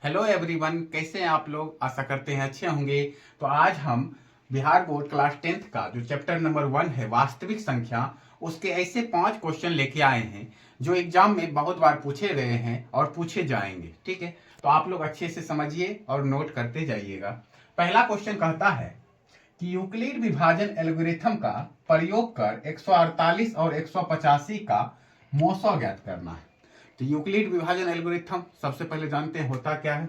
Hello everyone, कैसे हैं आप लोग। आशा करते हैं अच्छे होंगे। तो आज हम बिहार बोर्ड क्लास 10th का जो चैप्टर नंबर 1 है वास्तविक संख्या, उसके ऐसे 5 क्वेश्चन लेके आए हैं जो एग्जाम में बहुत बार पूछे गए हैं और पूछे जाएंगे। ठीक है, तो आप लोग अच्छे से समझिए और नोट करते जाइएगा। पहला क्वेश्चन कहता है कि यूक्लिड विभाजन एल्गोरिथम का प्रयोग कर 148 और 185 का मोसो ज्ञात करना है। तो यूक्लिड विभाजन एल्गोरिथम सबसे पहले जानते हैं होता क्या है।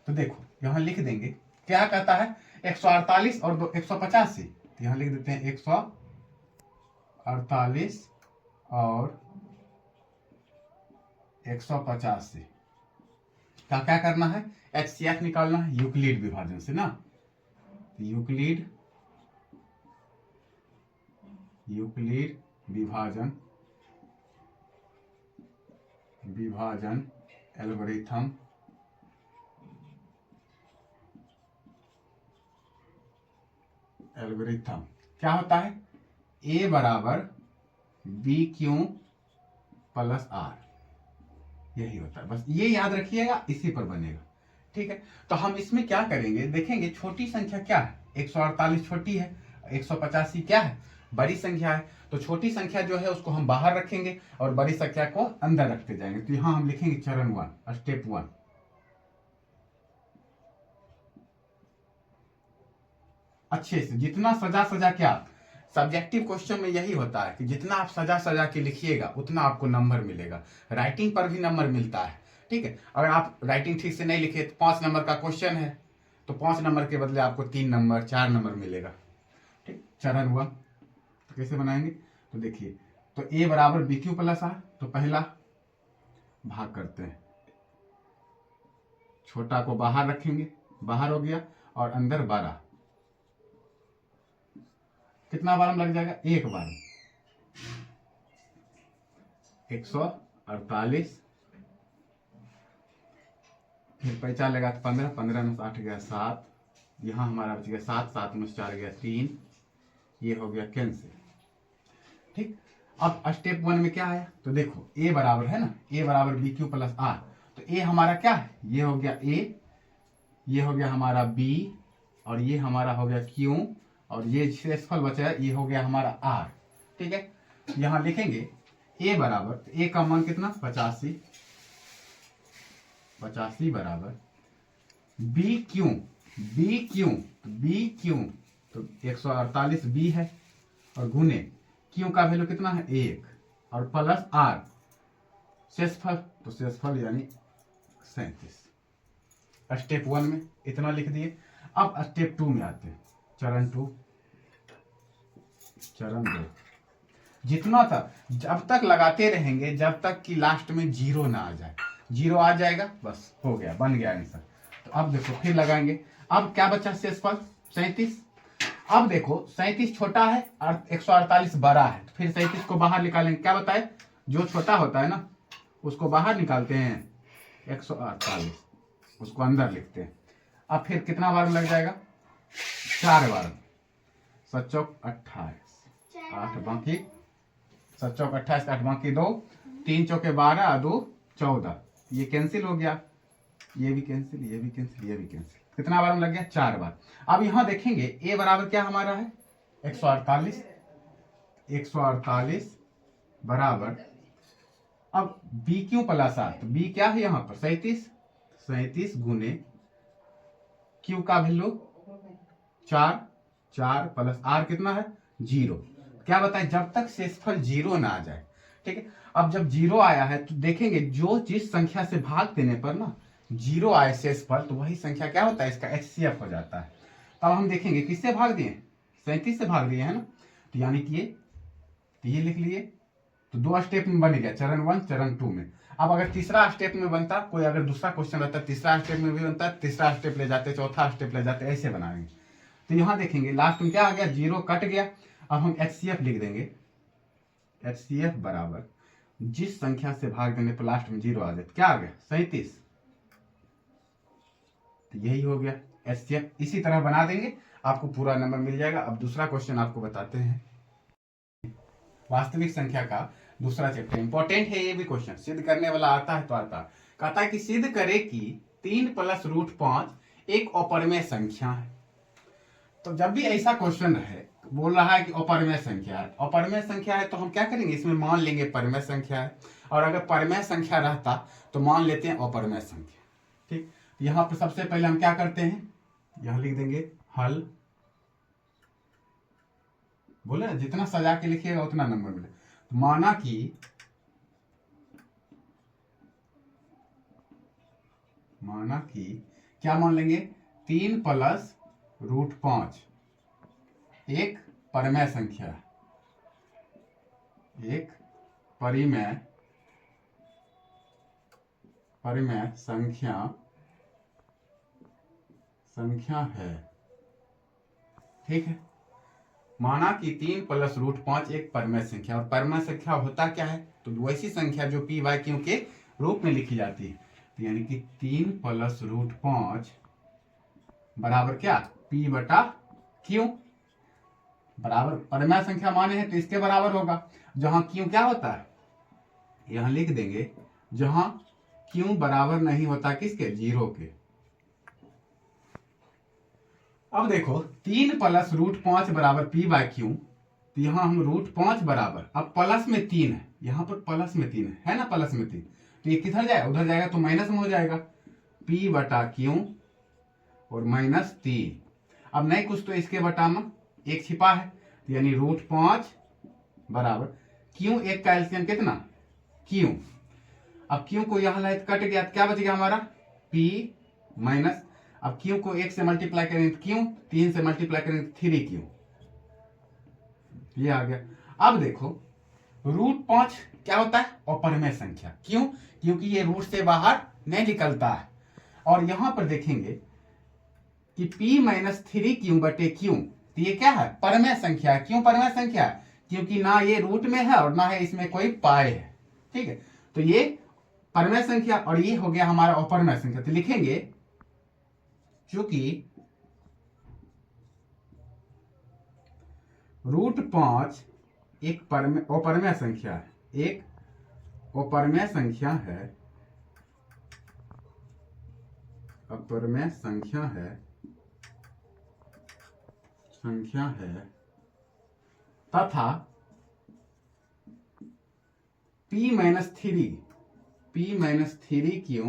तो देखो यहां लिख देंगे क्या कहता है 148 और 185। तो यहां लिख देते हैं 148 और 185 का क्या करना है, एचसीएफ निकालना है यूक्लिड विभाजन से ना। यूक्लिड विभाजन एल्गोरिथम क्या होता है, ए बराबर बी क्यू प्लस आर, यही होता है। बस ये याद रखिएगा, इसी पर बनेगा। ठीक है, तो हम इसमें क्या करेंगे, देखेंगे छोटी संख्या क्या है। 148 छोटी है, 185 क्या है, बड़ी संख्या है। तो छोटी संख्या जो है उसको हम बाहर रखेंगे और बड़ी संख्या को अंदर रखते जाएंगे। तो यहां हम लिखेंगे चरण 1, स्टेप 1। अच्छे से जितना सजा सजा क्या, सब्जेक्टिव क्वेश्चन में यही होता है कि जितना आप सजा सजा के लिखिएगा उतना आपको नंबर मिलेगा। राइटिंग पर भी नंबर मिलता है। ठीक है, अगर आप राइटिंग ठीक से नहीं लिखे तो 5 नंबर का क्वेश्चन है, तो 5 नंबर के बदले आपको 3 नंबर 4 नंबर मिलेगा। ठीक, चरण हुआ। तो कैसे बनाएंगे, तो देखिए, तो ए बराबर बी क्यू प्लस आर। तो पहला भाग करते हैं, छोटा को बाहर रखेंगे, बाहर हो गया, और अंदर 12। कितना बार लग जाएगा, एक बार। 148, फिर पैसा लगा तो 15, 15 में 8 गया 7, यहाँ हमारा बच गया 7, 7 में 4 गया 3, ये हो गया कैंसिल। ठीक, अब स्टेप 1 में क्या आया, तो देखो ए बराबर है ना, ए बराबर बी क्यू प्लस आर। तो ए हमारा क्या है, ये हो गया ए, ये हो गया हमारा बी, और ये हमारा हो गया क्यू, और ये शेषफल बचा है ये हो गया हमारा आर। ठीक है, यहां लिखेंगे ए बराबर, ए का मान कितना 85, 85 बराबर बी क्यू, तो 148 बी है, और गुने क्यू का वैल्यू कितना है 1, और प्लस आर शेषफल, तो शेषफल यानी 37। स्टेप 1 में इतना लिख दिए। अब स्टेप 2 में आते हैं, चरण 2, चरण 2। जितना था जब तक लगाते रहेंगे जब तक कि लास्ट में जीरो ना आ जाए। जीरो आ जाएगा बस हो गया, बन गया आंसर। तो अब देखो फिर लगाएंगे। अब क्या बचा शेषफल 37। अब देखो 37 छोटा है और 148 बड़ा है, तो फिर 37 को बाहर निकालेंगे। क्या बताए, जो छोटा होता है ना उसको बाहर निकालते हैं, 148 उसको अंदर लिखते हैं। अब फिर कितना बार लग जाएगा, 4 बार। 7 चौक 28, 8 बाकी 7 चौक 28, 8 बाकी 2, 3 चौके 12, 2 14, ये कैंसिल हो गया, ये भी कैंसिल, ये भी कैंसिल, ये भी कैंसिल। कितना बार में लग गया, 4 बार। अब यहां देखेंगे ए बराबर क्या हमारा है 148, 148 बराबर, अब बी क्यू प्लस आर, तो बी क्या है यहां पर 37, 37 गुने क्यू का वैल्यू 4, 4 प्लस आर कितना है 0। क्या बताए, जब तक शेषफल 0 ना आ जाए। ठीक है, अब जब 0 आया है तो देखेंगे जो जिस संख्या से भाग देने पर ना 0 आए शेषफल, तो वही संख्या क्या होता है, इसका एचसीएफ हो जाता है। अब हम देखेंगे किससे भाग दिए, 37 से भाग दिए है ना, तो यानी कि ये लिख लिए। तो 2 स्टेप में बन गया, चरण 1 चरण 2 में। अब अगर तीसरा स्टेप में बनता, कोई अगर दूसरा क्वेश्चन रहता, तीसरा स्टेप में भी बनता, तीसरा स्टेप ले जाते, चौथा स्टेप ले जाते, ऐसे बनाएंगे। तो यहां देखेंगे लास्ट में क्या आ गया, 0 कट गया। अब हम एचसीएफ लिख देंगे, एचसीएफ बराबर जिस संख्या से भाग देने पर लास्ट में 0 आ जाए, क्या आ गया 37, तो यही हो गया एचसीएफ। इसी तरह बना देंगे, आपको पूरा नंबर मिल जाएगा। अब दूसरा क्वेश्चन आपको बताते हैं, वास्तविक संख्या का दूसरा चैप्टर। इंपॉर्टेंट है ये भी क्वेश्चन, सिद्ध करने वाला आता है तो आता। कहता है कि सिद्ध करे कि 3 प्लस रूट 5 एक अपरिमेय संख्या है। तो जब भी ऐसा क्वेश्चन रहे, बोल रहा है कि अपरिमेय संख्या है, अपरिमेय संख्या है, तो हम क्या करेंगे, इसमें मान लेंगे परिमेय संख्या है, और अगर परिमेय संख्या रहता तो मान लेते हैं अपरिमेय संख्या। ठीक, यहाँ पर सबसे पहले हम क्या करते हैं, यहाँ लिख देंगे हल। बोले ना, जितना सजा के लिखिएगा उतना नंबर मिले। तो माना कि क्या मान लेंगे, 3 प्लस रूट 5 एक परिमेय संख्या है, एक परिमेय संख्या है। ठीक है, माना कि 3 प्लस रूट 5 एक परिमेय संख्या, और परिमेय संख्या होता क्या है, तो वैसी संख्या जो पी वाई क्यू के रूप में लिखी जाती है। तो यानी कि 3 प्लस रूट 5 बराबर क्या, पी बटा क्यू, बराबर परिमेय संख्या माने हैं तो इसके बराबर होगा। जहां क्यू क्या होता है, यहां लिख देंगे, जहां क्यू बराबर नहीं होता किसके, 0 के। अब देखो 3 प्लस रूट 5 बराबर पी बाय क्यू, तो यहां हम रूट 5 बराबर, अब प्लस में 3 है, यहां पर प्लस में 3 है ना, प्लस में 3, तो ये किधर जाएगा, उधर जाएगा तो माइनस में हो जाएगा, पी बटा क्यू और माइनस 3। अब नहीं कुछ तो इसके बटा में एक छिपा है, तो यानी रूट 5 बराबर क्यू, एक का एलसीएम कितना, क्यू। अब क्यू को यहां लाए कट गया, क्या बच गया हमारा, पी माइनस, अब क्यू को 1 से मल्टीप्लाई करेंगे तो क्यू, 3 से मल्टीप्लाई करेंगे तो 3 क्यू, ये आ गया। अब देखो रूट 5 क्या होता है, अपरिमेय संख्या, क्यों, क्योंकि ये रूट से बाहर नहीं निकलता है। और यहां पर देखेंगे कि p माइनस 3 क्यू बटे क्यू, तो ये क्या है, परिमेय संख्या है। क्यों परिमेय संख्या है, क्योंकि ना ये रूट में है और ना है इसमें कोई पाए है। ठीक है, तो ये परिमेय संख्या, और ये हो गया हमारा अपरिमेय संख्या। तो लिखेंगे चूंकि रूट 5 एक अपरिमेय संख्या है, एक अपरिमेय संख्या है, अपरिमेय संख्या है तथा p माइनस 3 क्यू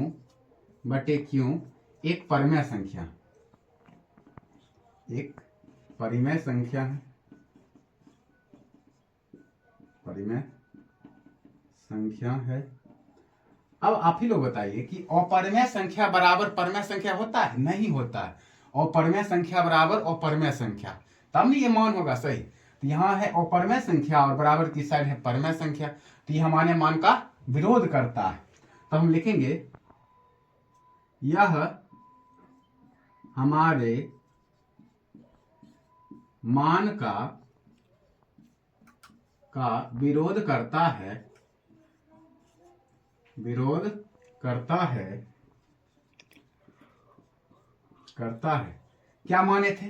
बटे क्यू एक परिमेय संख्या, एक परिमेय संख्या है, परिमेय संख्या है। अब आप ही लोग बताइए कि अपरिमेय संख्या बराबर परिमेय संख्या होता है, नहीं होता है। अपरिमेय संख्या बराबर अपरिमेय संख्या, तब नहीं ये मान होगा सही। तो यहाँ है अपरिमेय संख्या और बराबर की साइड है परिमेय संख्या, तो ये हमारे मान का विरोध करता है। तो हम लिखेंगे यह हमारे मान का विरोध करता है। क्या माने थे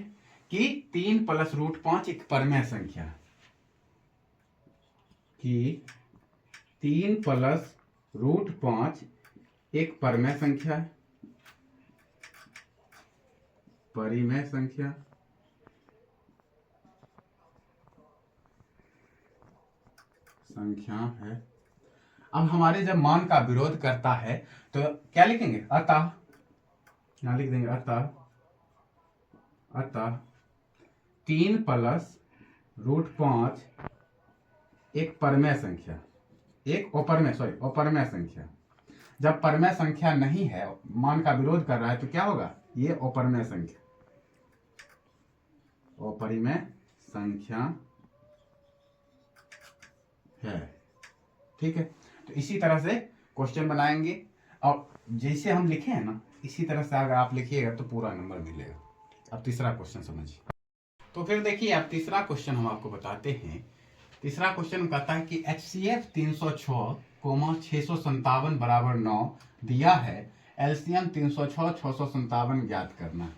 कि 3 प्लस रूट 5 एक परिमेय संख्या, कि 3 प्लस रूट 5 एक परिमेय संख्या है, परिमेय संख्या है। अब हमारे जब मान का विरोध करता है तो क्या लिखेंगे, अतः, यहां लिख देंगे अतः 3 प्लस रूट 5 एक परिमेय संख्या, एक अपरिमेय संख्या। जब परिमेय संख्या नहीं है, मान का विरोध कर रहा है, तो क्या होगा, ये अपरिमेय संख्या है। ठीक है, तो इसी तरह से क्वेश्चन बनाएंगे, और जैसे हम लिखे हैं ना, इसी तरह से अगर आप लिखिएगा तो पूरा नंबर मिलेगा। अब तीसरा क्वेश्चन समझिए। तो फिर देखिए, अब तीसरा क्वेश्चन हम आपको बताते हैं। तीसरा क्वेश्चन कहता है कि HCF 306, 657 बराबर 9 दिया है, एलसीएम 306, 657 ज्ञात करना है।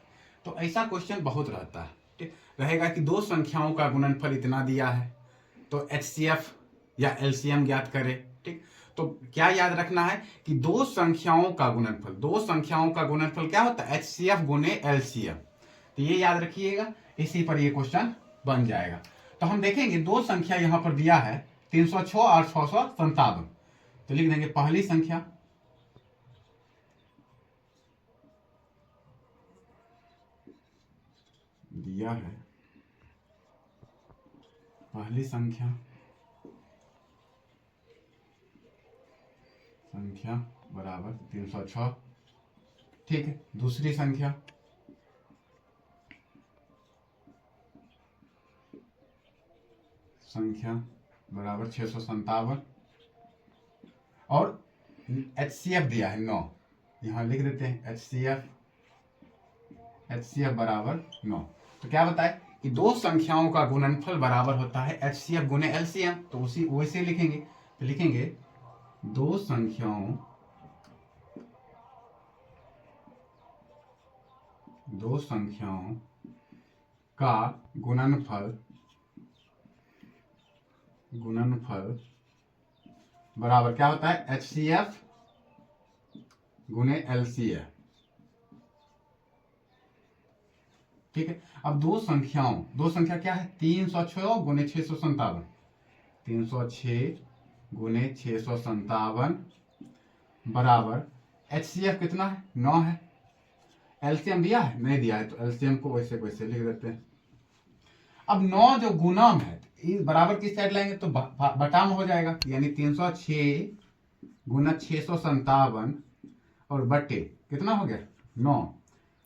तो ऐसा क्वेश्चन बहुत रहता है, ठीक रहेगा कि दो संख्याओं का गुणनफल इतना दिया है, तो HCF या LCM ज्ञात करें। ठीक, तो क्या याद रखना है कि दो संख्याओं का गुणनफल, दो संख्याओं का गुणनफल क्या होता है, HCF गुने LCM। तो ये याद रखिएगा, इसी पर ये क्वेश्चन बन जाएगा। तो हम देखेंगे दो संख्या यहां पर दिया है 306 और 657। तो लिख देंगे पहली संख्या दिया है, पहली संख्या बराबर 306। ठीक है, दूसरी संख्या बराबर 657 और HCF दिया है 9। यहां लिख देते हैं HCF बराबर 9। तो क्या बताए कि दो संख्याओं का गुणनफल बराबर होता है HCF गुने LCM। तो उसी वैसे लिखेंगे, तो लिखेंगे दो संख्याओं का गुणनफल बराबर क्या होता है, HCF गुने LCM। ठीक है, अब दो संख्या क्या है, 306 गुने 657, 306 गुने 657 बराबर HCF कितना है, 9 है। LCM दिया है, नहीं दिया है, तो LCM को वैसे वैसे लिख देते हैं। अब 9 जो गुणम है, बराबर किस साइड लाएंगे तो बटा में हो जाएगा, यानी 306 गुना 657 और बटे कितना हो गया 9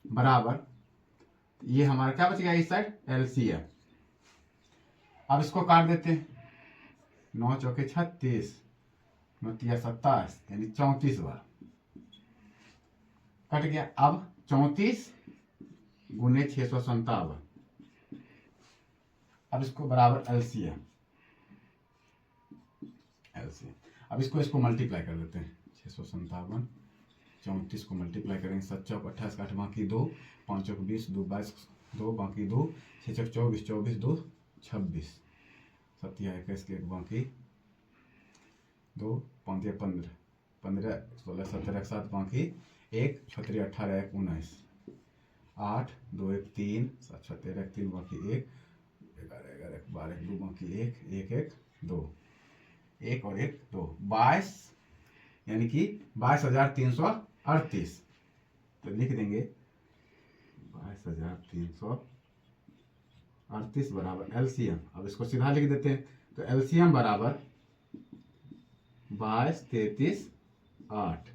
बराबर, ये हमारा क्या बच गया इस साइड LCM। अब इसको काट देते हैं, 9 चौके 36, 9 तिया 27, यानी 34 बार कट गया। अब 34 गुने 657, अब इसको बराबर LCM। अब इसको मल्टीप्लाई कर देते हैं, 657 34 को मल्टीप्लाई करेंगे, 7 चौक 28, 8 बाकी 2, 5 चौक 20, 2 22, 2 बाकी 2, 6 चौक 24, 24 2 26, 7 21 1 बाकी 2, 5 15, 15 16 17 7 बाकी 1, 6 18 1 19, 8 2 1 3, 7 6 13 3 बाकी 1, 11 11 12 2 बाकी 1 1 1 2, 1 और 1 2, 22, यानी कि 22,338। तो लिख देंगे 22,338 बराबर LCM। अब इसको सीधा लिख देते हैं, तो LCM बराबर 22 33 8,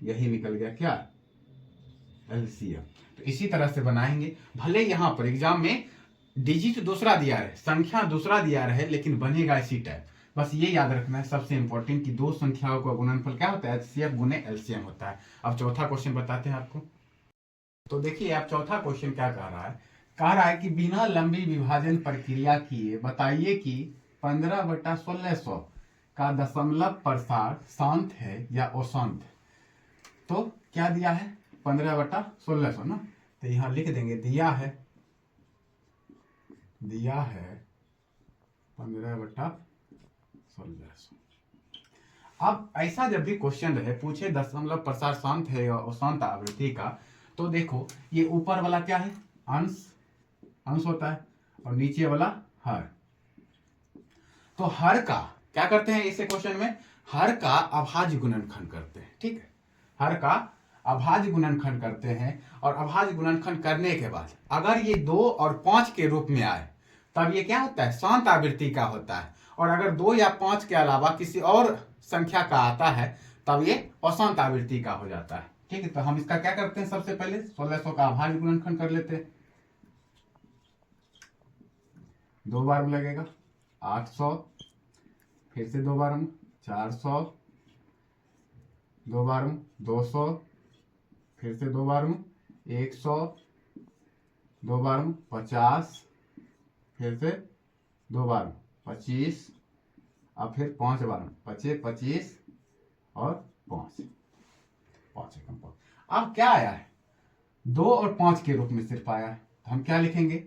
यही निकल गया क्या LCM। तो इसी तरह से बनाएंगे, भले यहां पर एग्जाम में डिजिट दूसरा दिया है, संख्या दूसरा दिया है, लेकिन बनेगा इसी टाइप। बस ये याद रखना है सबसे इंपॉर्टेंट कि दो संख्याओं का गुणनफल क्या होता है, HCF गुने LCM होता है। अब चौथा क्वेश्चन बताते हैं आपको। तो देखिए आप चौथा क्वेश्चन क्या कह रहा है कि बिना लंबी विभाजन प्रक्रिया किए बताइए कि 15/1600 का दशमलव प्रसार शांत है या अशांत। तो क्या दिया है 15/1600 ना, तो यहां लिख देंगे दिया है 15/1600। अब ऐसा जब भी क्वेश्चन रहे पूछे दशमलव प्रसार शांत है या अशांत आवृत्ति का, तो देखो ये ऊपर वाला क्या है, अंश होता है, और नीचे वाला हर। तो हर का क्या करते हैं इसे क्वेश्चन में, हर का अभाज्य गुणनखंड करते हैं। ठीक है, हर का अभाज्य गुणनखंड करते हैं, और अभाज्य गुणनखंड करने के बाद अगर ये 2 और 5 के रूप में आए तब ये क्या होता है, शांत आवृत्ति का होता है। और अगर 2 या 5 के अलावा किसी और संख्या का आता है तब ये अशांत आवृत्ति का हो जाता है। ठीक है, तो हम इसका क्या करते हैं, सबसे पहले 1600 का अभाज्य गुणनखंड कर लेते हैं। 2 बार में लगेगा 800, फिर से 2 बार में 400, 2 बार में 200, फिर से 2 बार में 100, 2 बार में 50, फिर से 2 बार में 25, अब फिर 5 बार में 25 25 और 5 एकम 5। अब क्या आया है, 2 और 5 के रूप में सिर्फ आया है, तो हम क्या लिखेंगे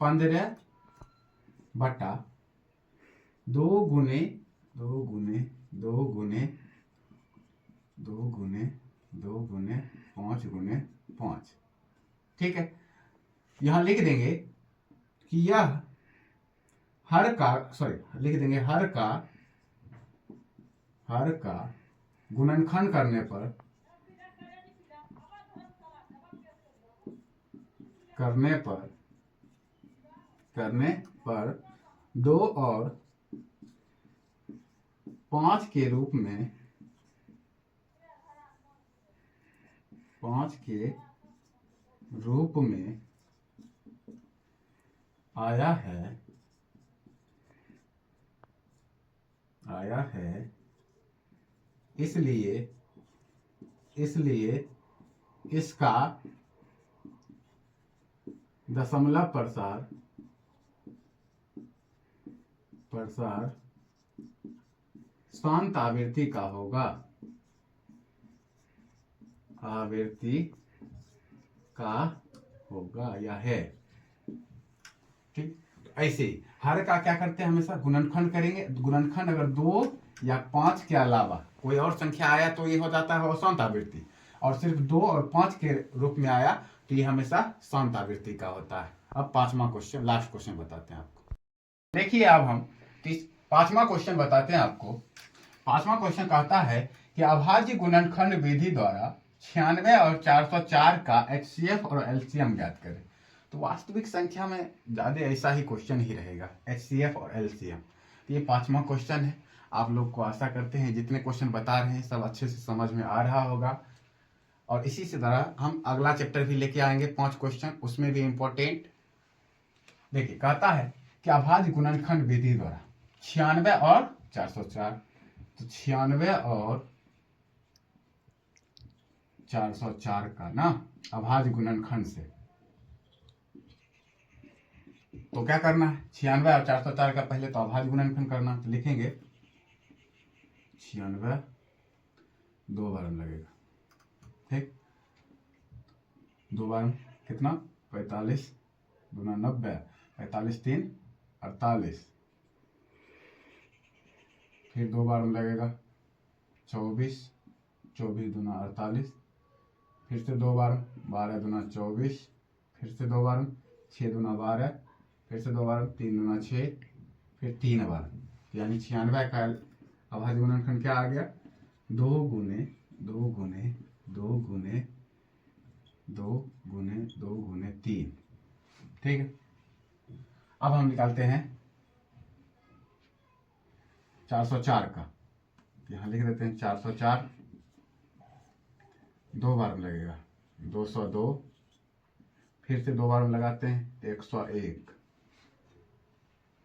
15/2 गुने 2 गुने 2 गुने 2 गुने 5 गुने 5। ठीक है, यहां लिख देंगे कि यह हर का लिख देंगे हर का गुणनखंड करने पर 2 और 5 के रूप में आया है, इसलिए इसका दशमलव प्रसार शांत आवृत्ति का होगा। या है। ठीक, ऐसे हर का क्या करते हैं, हमेशा गुणनखंड करेंगे। गुणनखंड अगर 2 या 5 के अलावा कोई और संख्या आया तो ये हो जाता है अशांत आवृत्ति, और सिर्फ 2 और 5 के रूप में आया तो ये हमेशा शांत आवृत्ति का होता है। अब 5वां क्वेश्चन, लास्ट क्वेश्चन बताते हैं आपको। देखिए अब हम 5वां क्वेश्चन बताते हैं आपको। 5वां क्वेश्चन कहता है कि अभाज्य गुणनखंड विधि द्वारा 96 और 404 का HCF और LCM ज्ञात करें। तो वास्तविक संख्या में ज्यादा ऐसा ही क्वेश्चन ही रहेगा, HCF और LCM। तो ये 5वां क्वेश्चन है। आप लोग को आशा करते हैं जितने क्वेश्चन बता रहे हैं सब अच्छे से समझ में आ रहा होगा, और इसी से तरह हम अगला चैप्टर भी लेके आएंगे 5 क्वेश्चन, उसमें भी इंपॉर्टेंट। देखिए कहता है कि अभाज्य गुणनखंड विधि द्वारा 96 और 404, तो 96 और 404 का ना अभाज्य गुणनखंड से तो क्या करना है, 96 और 404 का पहले तो अभाज्य गुणनखंड करना। तो लिखेंगे 96 2 बार लगेगा। ठीक, 2 बार कितना, 45 दूना 90, 45 3 48, फिर 2 बार लगेगा 24, 24 दूना 48, फिर से 2 बार 12 दूना 24, फिर से 2 बार 6 दूना 12, फिर से 2 बार 3 दूना 6, फिर 3 बार, यानी 96 का अभाज्य गुणनखंड क्या आ गया, 2 गुने 2 गुने 2 गुने 2 गुने 2 गुने 3। ठीक है, अब हम निकालते हैं 404 का। यहां लिख देते हैं 404, 2 बार में लगेगा 202, फिर से 2 बार में लगाते हैं 101।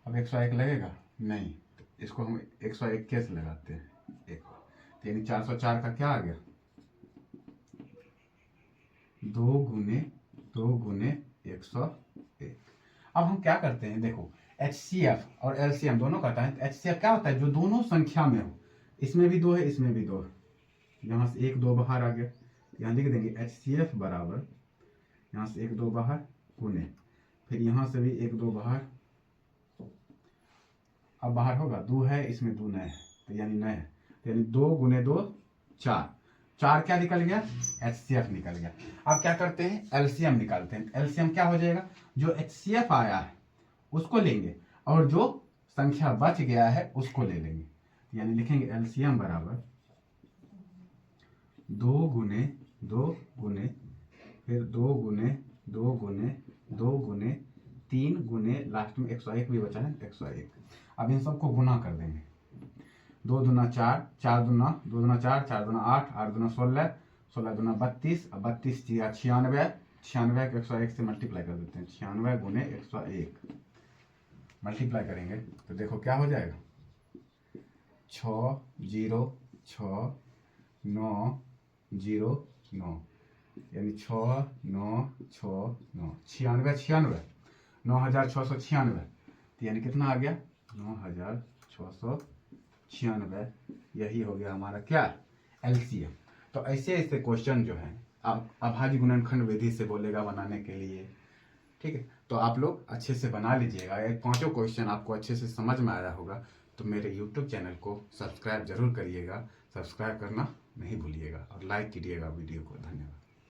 अब 101 लगेगा नहीं, इसको हम 101 कैसे लगाते हैं, एक, यानी 404 का क्या आ गया, 2 गुने 2 गुने 101। अब हम क्या करते हैं, देखो HCF और LCM दोनों करता है। HCF क्या होता है, जो दोनों संख्या में हो, इसमें भी 2 है इसमें भी 2 है, यहाँ से 1 2 बाहर आ गया, यहाँ लिख देंगे HCF बराबर, यहाँ से 1 2 बाहर गुने, फिर यहाँ से भी 1 2 बाहर, अब बाहर होगा 2 है इसमें 2 नए है, तो यानी नए है, तो यानी 2 गुने 2 4, 4 क्या निकल गया, HCF निकल गया। अब क्या करते हैं, LCM निकालते हैं। LCM क्या हो जाएगा, जो HCF आया है उसको लेंगे और जो संख्या बच गया है उसको ले लेंगे, यानी लिखेंगे LCM बराबर 2 गुने 2 गुने, फिर 2 गुने 2 गुने 2 गुने 3 गुने, लास्ट में 101 भी बचा है 101। अब इन सबको गुना कर देंगे, 2 दूना 4, 4 दूना 2 दूना 4, 4 दूना 8, 8 दूना 16, 16 दूना 32, 32 दिया 96, 96 को 101 से मल्टीप्लाई कर देते हैं, 96 गुने 101 मल्टीप्लाई करेंगे तो देखो क्या हो जाएगा, 6 0 6 9 0 9, यानी 6 9 6 9 96 96 9696, तो यानी कितना आ गया 9696, यही हो गया हमारा क्या, LCM। तो ऐसे ऐसे क्वेश्चन जो है आप अभाज्य गुणनखंड विधि से बोलेगा बनाने के लिए। ठीक है, तो आप लोग अच्छे से बना लीजिएगा, ये 5 क्वेश्चन आपको अच्छे से समझ में आया होगा। तो मेरे यूट्यूब चैनल को सब्सक्राइब जरूर करिएगा, सब्सक्राइब करना नहीं भूलिएगा और लाइक कीजिएगा वीडियो को। धन्यवाद।